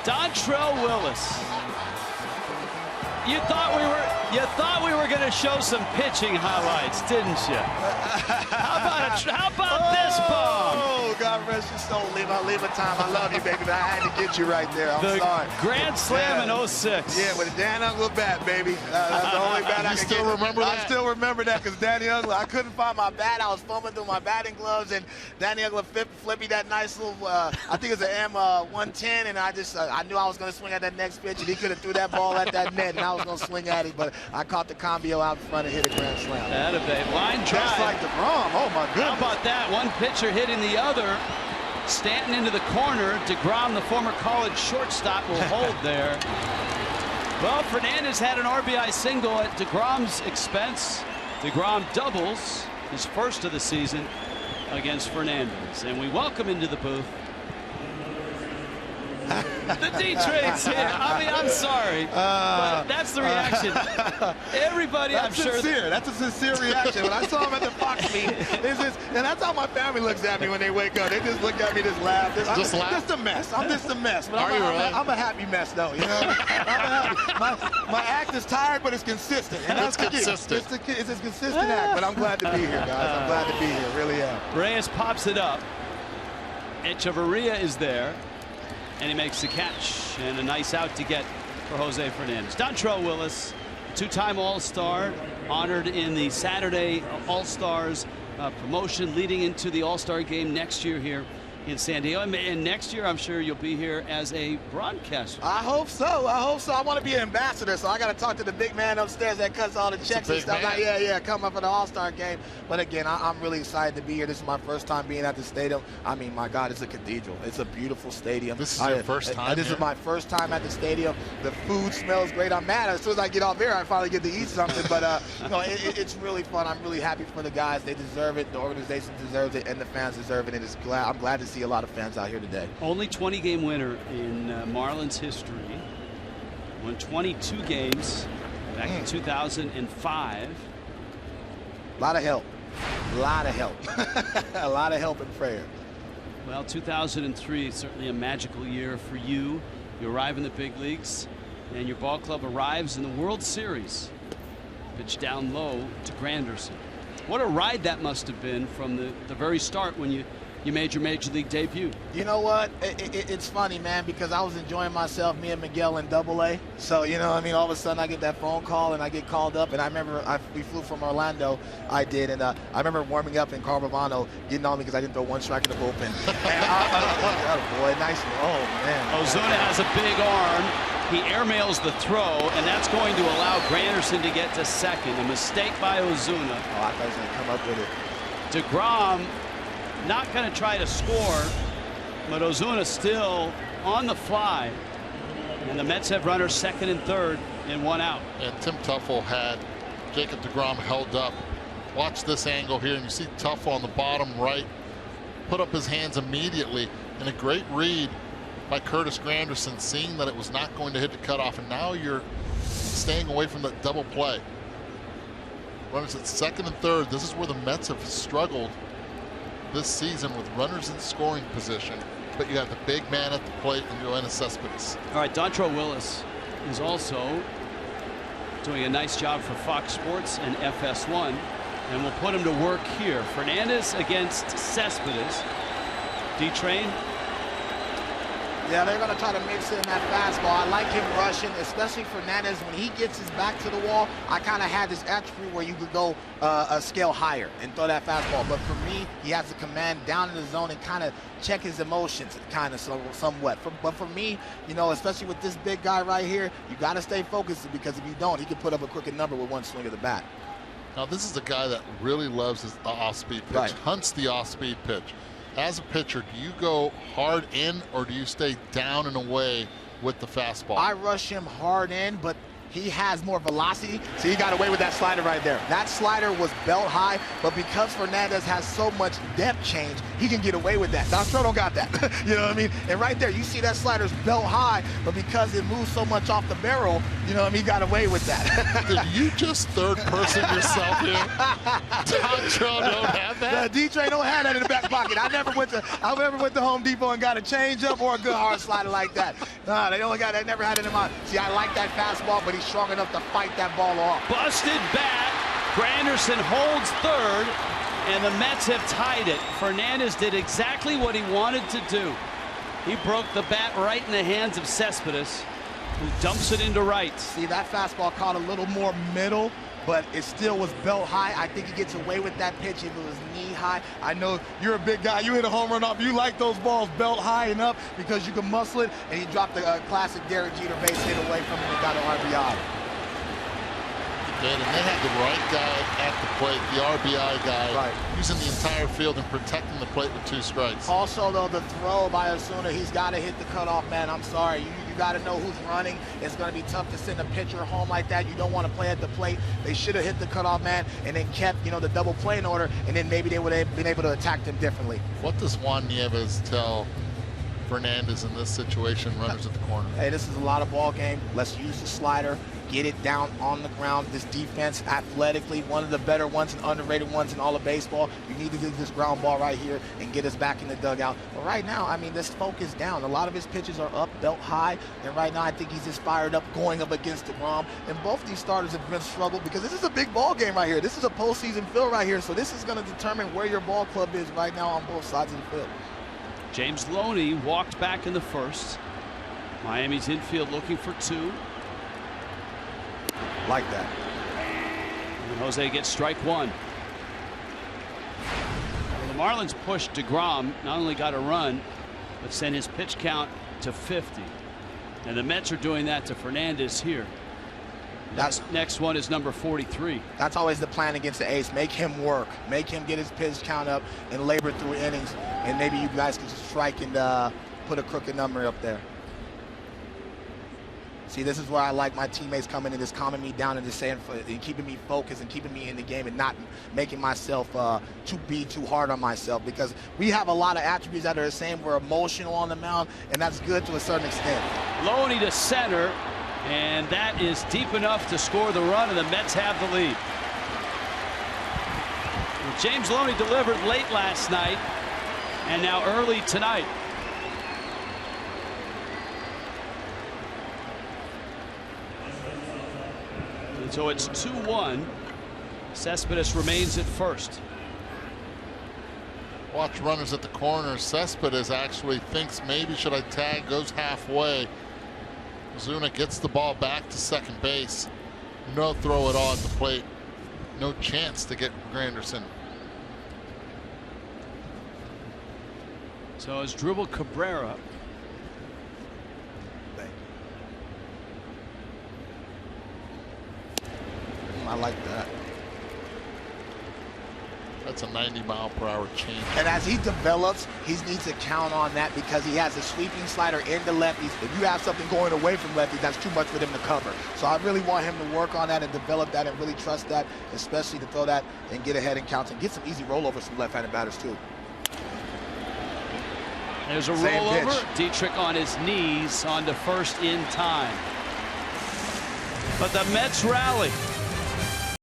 Dontrelle Willis. You thought we were going to show some pitching highlights, didn't you? How about this bomb? Oh, God rest your soul. Leave a time. I love you, baby, but I had to get you right there. I'm sorry. Grand Slam in 06. Yeah, with a Dan Uggla bat, baby. That's the only bat I can still remember that? I still remember that because Danny Uggla, I couldn't find my bat. I was fumbling through my batting gloves, and Danny Uggla flipped me that nice little, I think it was an M110, and I knew I was going to swing at that next pitch, and he could have threw that ball at that net, and I was going to swing at it, but I caught the combio out front and hit a grand slam. Attaboy. Line drive. Just like DeGrom. Oh, my goodness. How about that? One pitcher hitting the other. Stanton into the corner. DeGrom, the former college shortstop, will hold there. Well, Fernandez had an RBI single at DeGrom's expense. DeGrom doubles his first of the season against Fernandez. And we welcome into the booth the D-Trade's here. I mean, I'm sorry, but that's the reaction. Everybody, I'm sure. That's a sincere reaction. When I saw him at the Fox meet, and that's how my family looks at me when they wake up. They just look at me, just laugh. I'm just a mess. I'm just a mess. But I'm a happy mess, though. You know, my act is tired, but it's consistent. And that's consistent. It's a consistent act. But I'm glad to be here, guys. I'm glad to be here. Really am. Reyes pops it up. Echeverria is there. And he makes the catch, and a nice out to get for Jose Fernandez. Dontrelle Willis, two-time All-Star, honored in the Saturday All-Stars promotion leading into the All-Star game next year here in San Diego. And next year, I'm sure you'll be here as a broadcaster. I hope so. I want to be an ambassador, so I got to talk to the big man upstairs that cuts all the checks and stuff. Like, yeah, come up for the All-Star game. But again, I'm really excited to be here. This is my first time being at the stadium. I mean, my God, it's a cathedral. It's a beautiful stadium. This is your first time. This is my first time at the stadium. The food smells great. I'm mad. As soon as I get off here, I finally get to eat something. But you know, it's really fun. I'm really happy for the guys. They deserve it. The organization deserves it, and the fans deserve it. And I'm glad to see a lot of fans out here today. Only 20-game winner in Marlins history. Won 22 games back in 2005. A lot of help. A lot of help. A lot of help and prayer. Well, 2003 is certainly a magical year for you. You arrive in the big leagues, and your ball club arrives in the World Series. Pitch down low to Granderson. What a ride that must have been from the very start when you made your major league debut. You know what? It's funny, man, because I was enjoying myself, me and Miguel in AA. So, you know what I mean? All of a sudden, I get that phone call, and I get called up. And I remember we flew from Orlando. I did. And I remember warming up in Carl Romano getting on me because I didn't throw one strike in the bullpen. And oh, boy, nice. Oh, man. Ozuna has a big arm. He airmails the throw, and that's going to allow Granderson to get to second. A mistake by Ozuna. Oh, I thought he was going to come up with it. DeGrom not going to try to score, but Ozuna still on the fly. And the Mets have runners second and third and one out. And Tim Teufel had Jacob DeGrom held up. Watch this angle here, and you see Teufel on the bottom right put up his hands immediately. And a great read by Curtis Granderson, seeing that it was not going to hit the cutoff, and now you're staying away from that double play. Runners at second and third. This is where the Mets have struggled this season with runners in scoring position, but you have the big man at the plate and Yoenis Cespedes. All right, Dontrelle Willis is also doing a nice job for Fox Sports and FS1, and we'll put him to work here. Fernandez against Cespedes. D-Train. Yeah, they're going to try to mix in that fastball. I like him rushing, especially Fernandez. When he gets his back to the wall, I kind of had this attribute where you could go a scale higher and throw that fastball. But for me, he has the command down in the zone and kind of check his emotions kind of somewhat. But for me, you know, especially with this big guy right here, you got to stay focused, because if you don't, he can put up a crooked number with one swing of the bat. Now, this is a guy that really loves the off-speed pitch, hunts the off-speed pitch. As a pitcher, do you go hard in, or do you stay down and away with the fastball? I rush him hard in, but he has more velocity, so he got away with that slider right there. That slider was belt high, but because Fernandez has so much depth change, he can get away with that. Dontrelle don't got that. You know what I mean? And right there, you see that slider's belt high, but because it moves so much off the barrel, you know what I mean, he got away with that. Did you just third person yourself here? Dontrelle don't have that? D-Train don't have that in the back pocket. I never went to Home Depot and got a change-up or a good hard slider like that. Nah, they never had it in my. See, I like that fastball, but he's strong enough to fight that ball off. Busted bat. Granderson holds third, and the Mets have tied it. Fernandez did exactly what he wanted to do. He broke the bat right in the hands of Cespedes, who dumps it into right. See, that fastball caught a little more middle, but it still was belt high. I think he gets away with that pitch if it was knee high. I know you're a big guy. You hit a home run off. You like those balls belt high enough because you can muscle it, and he dropped the classic Derek Jeter base hit away from him and got an RBI. And they had the right guy at the plate, the RBI guy, right, using the entire field and protecting the plate with 2 strikes. Also, though, the throw by Osuna, he's got to hit the cutoff, man. I'm sorry. You got to know who's running. It's going to be tough to send a pitcher home like that. You don't want to play at the plate. They should have hit the cutoff, man, and then kept, the double play in order, and then maybe they would have been able to attack them differently. What does Juan Nieves tell Fernandez in this situation, runners at the corner? Hey, this is a lot of ball game. Let's use the slider. Get it down on the ground. This defense, athletically, one of the better ones and underrated ones in all of baseball. You need to get this ground ball right here and get us back in the dugout. But right now, I mean, this focus down. A lot of his pitches are up, belt high. And right now, I think he's just fired up going up against DeGrom. And both these starters have been struggled because this is a big ball game right here. This is a postseason field right here. So this is going to determine where your ball club is right now on both sides of the field. James Loney walked back in the first. Miami's infield looking for 2. Like that. And Jose gets strike 1. Well, the Marlins pushed DeGrom, not only got a run, but sent his pitch count to 50. And the Mets are doing that to Fernandez here. Next one is number 43. That's always the plan against the ace. Make him work. Make him get his pitch count up and labor through innings. And maybe you guys can strike and put a crooked number up there. See, this is where I like my teammates coming and just calming me down and just saying, and keeping me focused and keeping me in the game and not making myself be too hard on myself, because we have a lot of attributes that are the same. We're emotional on the mound, and that's good to a certain extent. Loney to center, and that is deep enough to score the run, and the Mets have the lead. Well, James Loney delivered late last night and now early tonight. So it's 2-1. Cespedes remains at first. Watch runners at the corner. Cespedes actually thinks maybe should I tag, goes halfway. Osuna gets the ball back to second base. No throw at all at the plate. No chance to get Granderson. So it's Dribble Cabrera. I like that. That's a 90-mile-per-hour change. And as he develops, he needs to count on that because he has a sweeping slider into lefties. If you have something going away from lefties, that's too much for them to cover. So I really want him to work on that and develop that and really trust that, especially to throw that and get ahead in counts and get some easy rollovers from left-handed batters too. There's a rollover. Dietrich on his knees onto first in time. But the Mets rally.